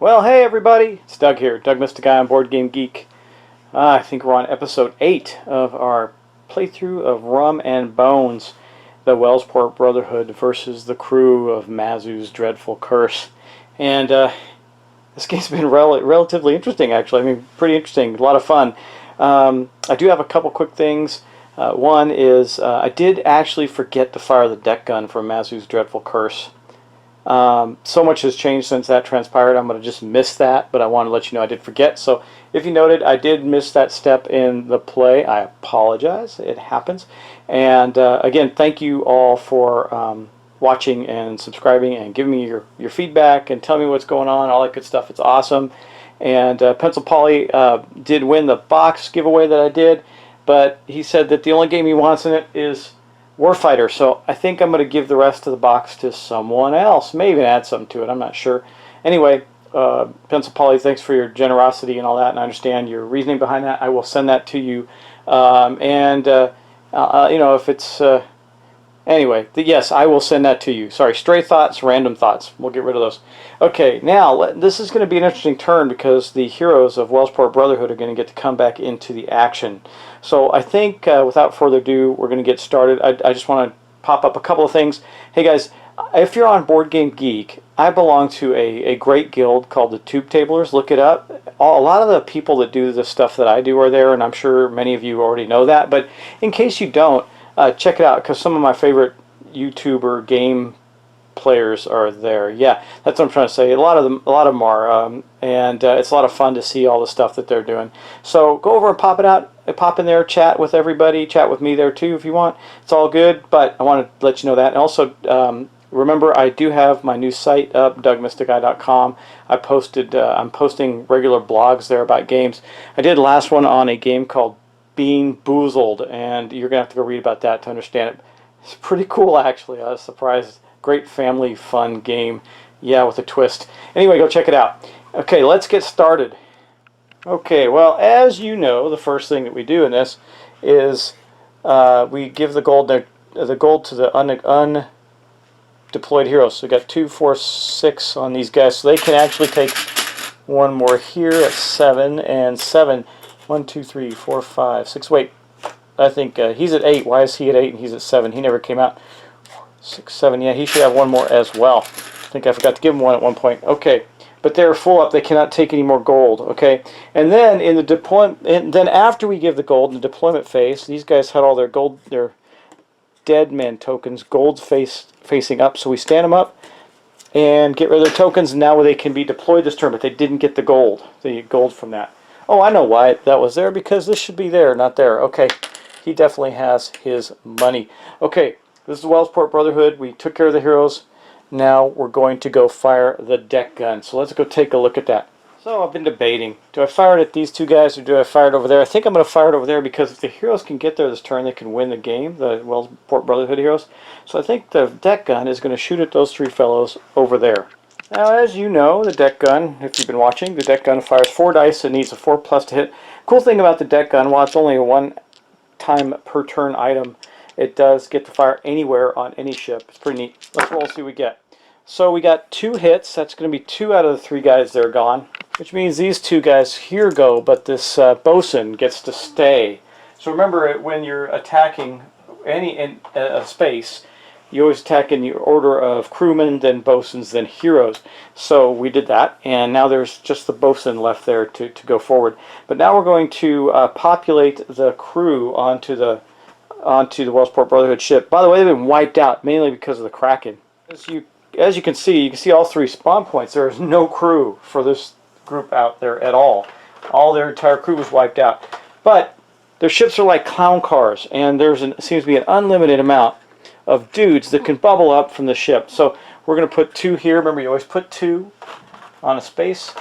Well, hey everybody, it's Doug here, Doug Mr. Guy on Board Game Geek. I think we're on episode 8 of our playthrough of Rum and Bones, the Wellsport Brotherhood versus the crew of Mazu's Dreadful Curse. And this game's been relatively interesting, actually. I mean, pretty interesting, a lot of fun. I do have a couple quick things. One is I did actually forget to fire the deck gun for Mazu's Dreadful Curse. So much has changed since that transpired. I'm going to just miss that, but I want to let you know I did forget. So if you noted, I did miss that step in the play. I apologize. It happens. And again, thank you all for watching and subscribing and giving me your feedback and telling me what's going on, all that good stuff. It's awesome. And Pencil Polly did win the box giveaway that I did, but he said that the only game he wants in it is Warfighter, so I think I'm going to give the rest of the box to someone else. Maybe even add something to it, I'm not sure. Anyway, Pencil Polly, thanks for your generosity and all that, and I understand your reasoning behind that. I will send that to you. You know, if it's... anyway, yes, I will send that to you. Sorry, stray thoughts, random thoughts. We'll get rid of those. Okay, now, this is going to be an interesting turn because the heroes of Wellsport Brotherhood are going to get to come back into the action. So I think, without further ado, we're going to get started. I just want to pop up a couple of things. Hey guys, if you're on Board Game Geek, I belong to a great guild called the Tube Tablers. Look it up. A lot of the people that do the stuff that I do are there, and I'm sure many of you already know that. But in case you don't, check it out, because some of my favorite YouTuber game players are there. Yeah, that's what I'm trying to say. A lot of them are, and it's a lot of fun to see all the stuff that they're doing. So go over and pop in there, chat with everybody, chat with me there too if you want. It's all good, but I want to let you know that. And also, remember, I do have my new site up, dougmysticguy.com. I'm posting regular blogs there about games. I did the last one on a game called Being Boozled, and you're gonna have to go read about that to understand it. It's pretty cool, actually. I was surprised. Great family fun game, yeah, with a twist. Anyway, go check it out. Okay, let's get started. Okay, well, as you know, the first thing that we do in this is we give the gold to the undeployed heroes. So we got 2, 4, 6 on these guys, so they can actually take one more here at 7 and 7. 1, 2, 3, 4, 5, 6. Wait, I think he's at 8. Why is he at 8 and he's at 7? He never came out. 6, 7. Yeah, he should have one more as well. I think I forgot to give him one at one point. Okay, but they're full up. They cannot take any more gold. Okay, and then in the deployment, and then after we give the gold in the deployment phase, these guys had all their gold, their dead man tokens, gold facing up. So we stand them up and get rid of their tokens, and now they can be deployed this turn. But they didn't get the gold from that. Oh, I know why that was there, because this should be there, not there. Okay, he definitely has his money. Okay, this is the Wellsport Brotherhood. We took care of the heroes. Now we're going to go fire the deck gun. So let's go take a look at that. So I've been debating. Do I fire it at these two guys or do I fire it over there? I think I'm going to fire it over there because if the heroes can get there this turn, they can win the game, the Wellsport Brotherhood heroes. So I think the deck gun is going to shoot at those 3 fellows over there. Now, as you know, the deck gun, if you've been watching, the deck gun fires 4 dice and needs a 4+ to hit. Cool thing about the deck gun, while it's only a 1 time per turn item, it does get to fire anywhere on any ship. It's pretty neat. Let's roll and see what we get. So we got 2 hits. That's going to be 2 out of the 3 guys that are gone, which means these 2 guys here go, but this bosun gets to stay. So remember, when you're attacking any space, you always attack in your order of crewmen, then bosuns, then heroes. So we did that, and now there's just the bosun left there to go forward. But now we're going to populate the crew onto the Wellsport Brotherhood ship. By the way, they've been wiped out mainly because of the Kraken. As you can see all 3 spawn points. There is no crew for this group out there at all. All their entire crew was wiped out. But their ships are like clown cars, and seems to be an unlimited amount of dudes that can bubble up from the ship. So we're going to put 2 here. Remember, you always put 2 on a space.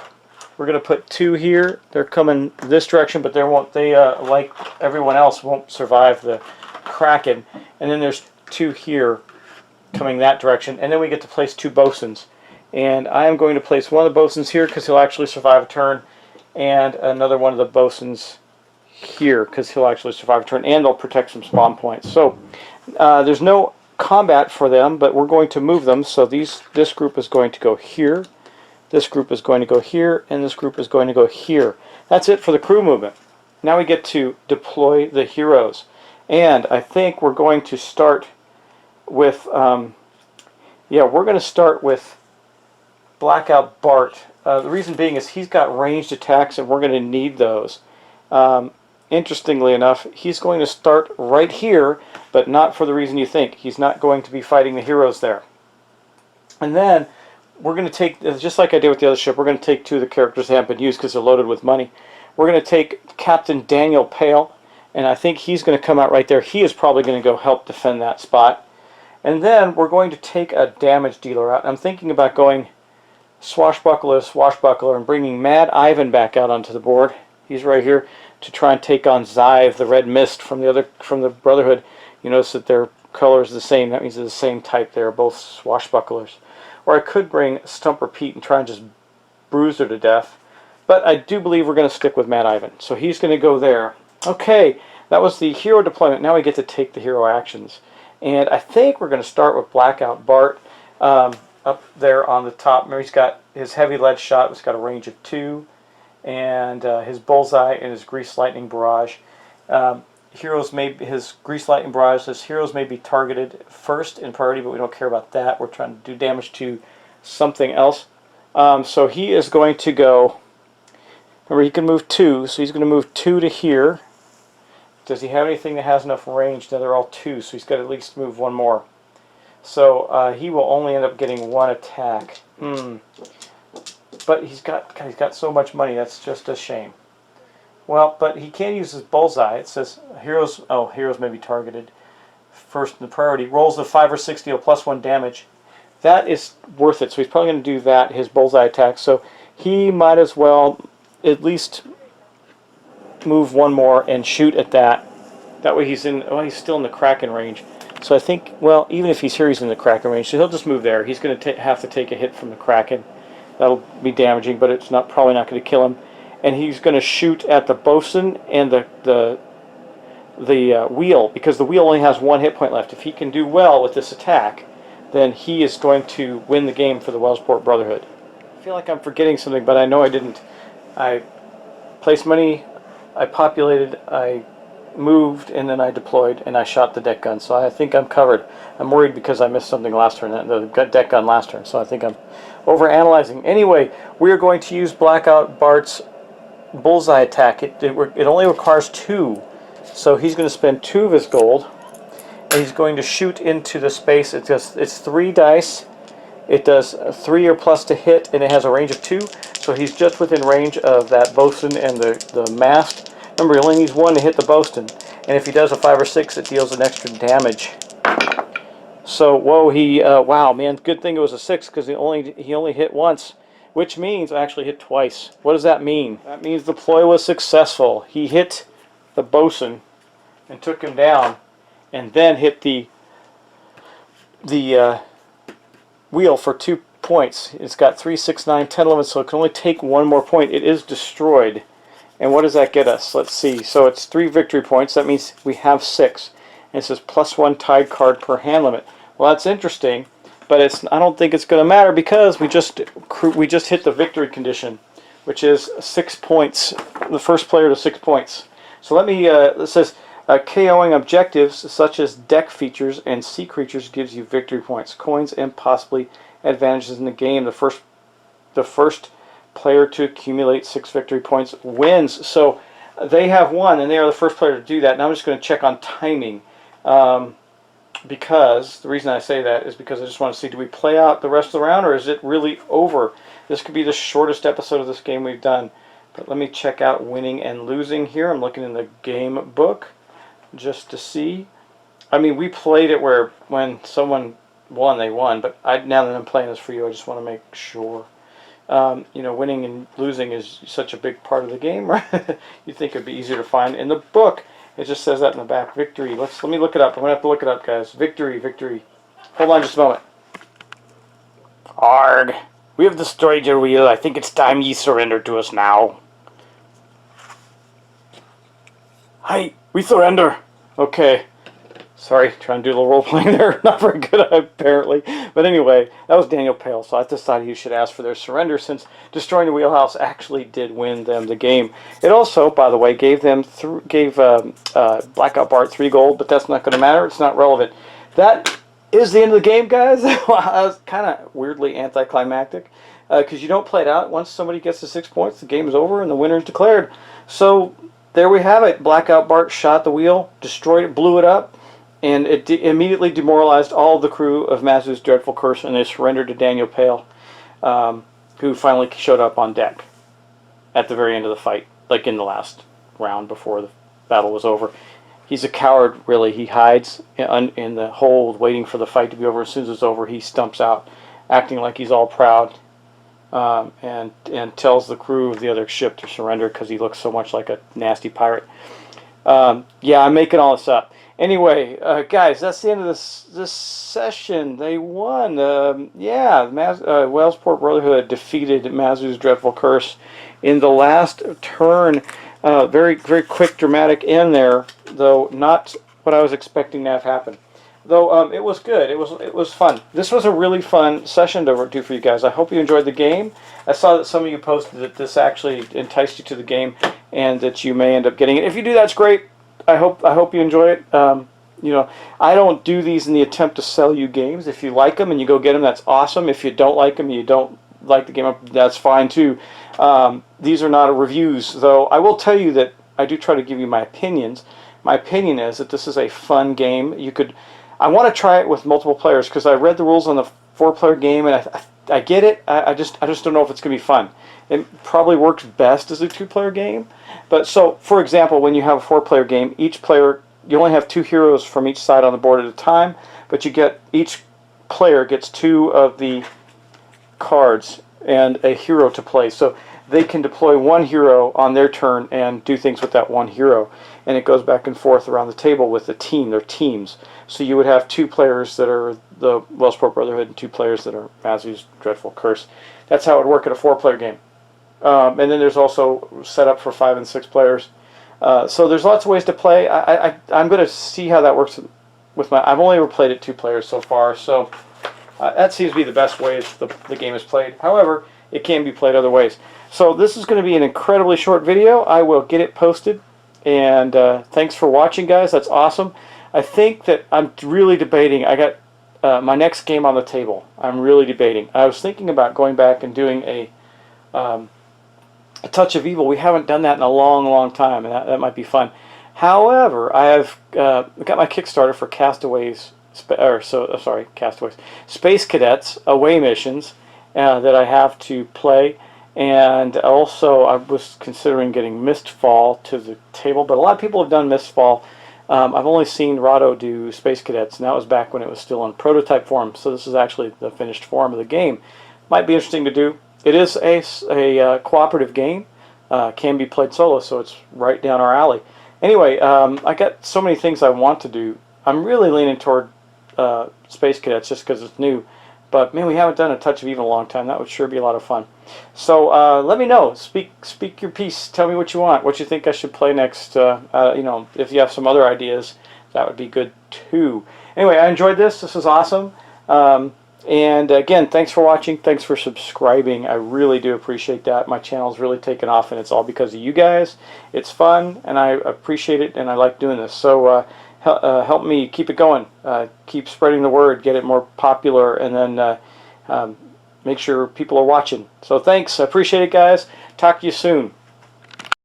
We're going to put 2 here. They're coming this direction, but they like everyone else, won't survive the Kraken. And then there's 2 here coming that direction. And then we get to place 2 bosuns. And I am going to place one of the bosuns here because he'll actually survive a turn, and another one of the bosuns here because he'll actually survive a turn, and they'll protect some spawn points. So there's no combat for them, but we're going to move them. So this group is going to go here, this group is going to go here, and this group is going to go here. That's it for the crew movement. Now we get to deploy the heroes, and I think we're going to start with we're going to start with Blackout Bart. The reason being is he's got ranged attacks, and we're going to need those. Interestingly enough, he's going to start right here, but not for the reason you think. He's not going to be fighting the heroes there. And then we're going to take, just like I did with the other ship, we're going to take 2 of the characters that haven't been used because they're loaded with money. We're going to take Captain Daniel Pale, and I think he's going to come out right there. He is probably going to go help defend that spot. And then we're going to take a damage dealer out. I'm thinking about going swashbuckler, and bringing Mad Ivan back out onto the board. He's right here to try and take on Zive, the Red Mist from the Brotherhood. You notice that their color is the same. That means they're the same type. They're both swashbucklers. Or I could bring Stumper Pete and try and just bruise her to death. But I do believe we're going to stick with Mad Ivan. So he's going to go there. Okay, that was the hero deployment. Now we get to take the hero actions. And I think we're going to start with Blackout Bart up there on the top. Remember, he's got his heavy lead shot. It's got a range of 2. And his bullseye and his grease lightning barrage. His grease lightning barrage. His heroes may be targeted first in priority, but we don't care about that. We're trying to do damage to something else. So he is going to go. Remember, he can move 2, so he's going to move 2 to here. Does he have anything that has enough range? No, they're all 2, so he's got to at least move 1 more. So he will only end up getting 1 attack. But he's got so much money. That's just a shame. Well, but he can use his bullseye. It says heroes may be targeted first in the priority. Rolls of 5 or 6 deal +1 damage. That is worth it. So he's probably going to do that. His bullseye attack. So he might as well at least move 1 more and shoot at that. That way he's still in the Kraken range. So I think, well, even if he's here, he's in the Kraken range. So he'll just move there. He's going to have to take a hit from the Kraken. That'll be damaging, but it's probably not going to kill him. And he's going to shoot at the bosun and the wheel, because the wheel only has 1 hit point left. If he can do well with this attack, then he is going to win the game for the Wellsport Brotherhood. I feel like I'm forgetting something, but I know I didn't. I placed money, I populated, I moved, and then I deployed, and I shot the deck gun. So I think I'm covered. I'm worried because I missed something last turn, the deck gun last turn, so I think I'm overanalyzing. Anyway, we are going to use Blackout Bart's bullseye attack. It only requires 2, so he's going to spend 2 of his gold, and he's going to shoot into the space. It's 3 dice. It does 3 or plus to hit, and it has a range of 2, so he's just within range of that bosun and the mast. Remember, he only needs 1 to hit the bosun, and if he does a 5 or 6, it deals an extra damage. So, whoa, wow, man, good thing it was a 6, because he only hit once, which means I actually hit twice. What does that mean? That means the ploy was successful. He hit the bosun and took him down, and then hit the wheel for 2 points. It's got 3, 6, 9, 10, 11, so it can only take 1 more point. It is destroyed. And what does that get us? Let's see. So it's 3 victory points. That means we have 6. And it says +1 tied card per hand limit. Well, that's interesting, but I don't think it's going to matter because we just hit the victory condition, which is 6 points. The first player to 6 points. So let me. It says KOing objectives such as deck features and sea creatures gives you victory points, coins, and possibly advantages in the game. The first player to accumulate 6 victory points wins. So they have won, and they are the first player to do that. Now I'm just going to check on timing. Because the reason I say that is because I just want to see, do we play out the rest of the round, or is it really over? This could be the shortest episode of this game we've done. But let me check out winning and losing here. I'm looking in the game book just to see. I mean, we played it where when someone won, they won. But now that I'm playing this for you, I just want to make sure. You know, winning and losing is such a big part of the game, right? You'd think it'd be easier to find in the book. It just says that in the back. Victory. Let me look it up. I'm going to have to look it up, guys. Victory, victory. Hold on just a moment. Arrgh. We have destroyed your wheel. I think it's time ye surrender to us now. Hi, we surrender. Okay. Sorry, trying to do a little role-playing there. Not very good, apparently. But anyway, that was Daniel Pale, so I decided you should ask for their surrender since destroying the wheelhouse actually did win them the game. It also, by the way, gave them Blackout Bart 3 gold, but that's not going to matter. It's not relevant. That is the end of the game, guys. That was kind of weirdly anticlimactic because you don't play it out. Once somebody gets to 6 points, the game is over and the winner is declared. So there we have it. Blackout Bart shot the wheel, destroyed it, blew it up. And it immediately demoralized all the crew of Mazu's Dreadful Curse, and they surrendered to Daniel Pale, who finally showed up on deck at the very end of the fight, like in the last round before the battle was over. He's a coward, really. He hides in the hold, waiting for the fight to be over. As soon as it's over, he stumps out, acting like he's all proud, and tells the crew of the other ship to surrender because he looks so much like a nasty pirate. Yeah, I'm making all this up. Anyway, guys, that's the end of this session. They won. Yeah, Wellsport Brotherhood defeated Mazu's Dreadful Curse in the last turn. Very, very quick, dramatic end there, though not what I was expecting to have happen. Though it was good. It was fun. This was a really fun session to do for you guys. I hope you enjoyed the game. I saw that some of you posted that this actually enticed you to the game, and that you may end up getting it. If you do, that's great. I hope you enjoy it. You know, I don't do these in the attempt to sell you games. If you like them and you go get them, that's awesome. If you don't like them and you don't like the game, that's fine too. These are not reviews, though. I will tell you that I do try to give you my opinions. My opinion is that this is a fun game. I want to try it with multiple players because I read the rules on the 4-player game and I get it. I just don't know if it's going to be fun. It probably works best as a 2-player game. But so, for example, when you have a 4-player game, each player, you only have 2 heroes from each side on the board at a time, but each player gets 2 of the cards and a hero to play. So they can deploy 1 hero on their turn and do things with that 1 hero. And it goes back and forth around the table with the team. They're teams. So you would have 2 players that are the Wellsport Brotherhood and 2 players that are Mazu's Dreadful Curse. That's how it would work at a 4-player game. And then there's also set up for 5 and 6 players. So there's lots of ways to play. I'm going to see how that works with my... I've only ever played it 2 players so far, so that seems to be the best way the game is played. However, it can be played other ways. So this is going to be an incredibly short video. I will get it posted. And thanks for watching, guys. That's awesome. I think that I'm really debating. I got my next game on the table. I'm really debating. I was thinking about going back and doing a Touch of Evil. We haven't done that in a long, long time, and that might be fun. However, I have got my Kickstarter for Space Cadets away missions that I have to play, and also I was considering getting Mistfall to the table, but a lot of people have done Mistfall. I've only seen Rado do Space Cadets, and that was back when it was still in prototype form, so this is actually the finished form of the game. Might be interesting to do. It is a cooperative game. Can be played solo, so it's right down our alley. Anyway, I got so many things I want to do. I'm really leaning toward Space Cadets just because it's new. But, man, we haven't done a Touch of Evil in a long time. That would sure be a lot of fun. So, let me know. Speak your piece. Tell me what you want. What you think I should play next. You know, if you have some other ideas, that would be good, too. Anyway, I enjoyed this. This is awesome. And again, thanks for watching. Thanks for subscribing. I really do appreciate that. My channel's really taken off, and it's all because of you guys. It's fun, and I appreciate it, and I like doing this. So help me keep it going. Keep spreading the word, get it more popular, and then make sure people are watching. So thanks. I appreciate it, guys. Talk to you soon.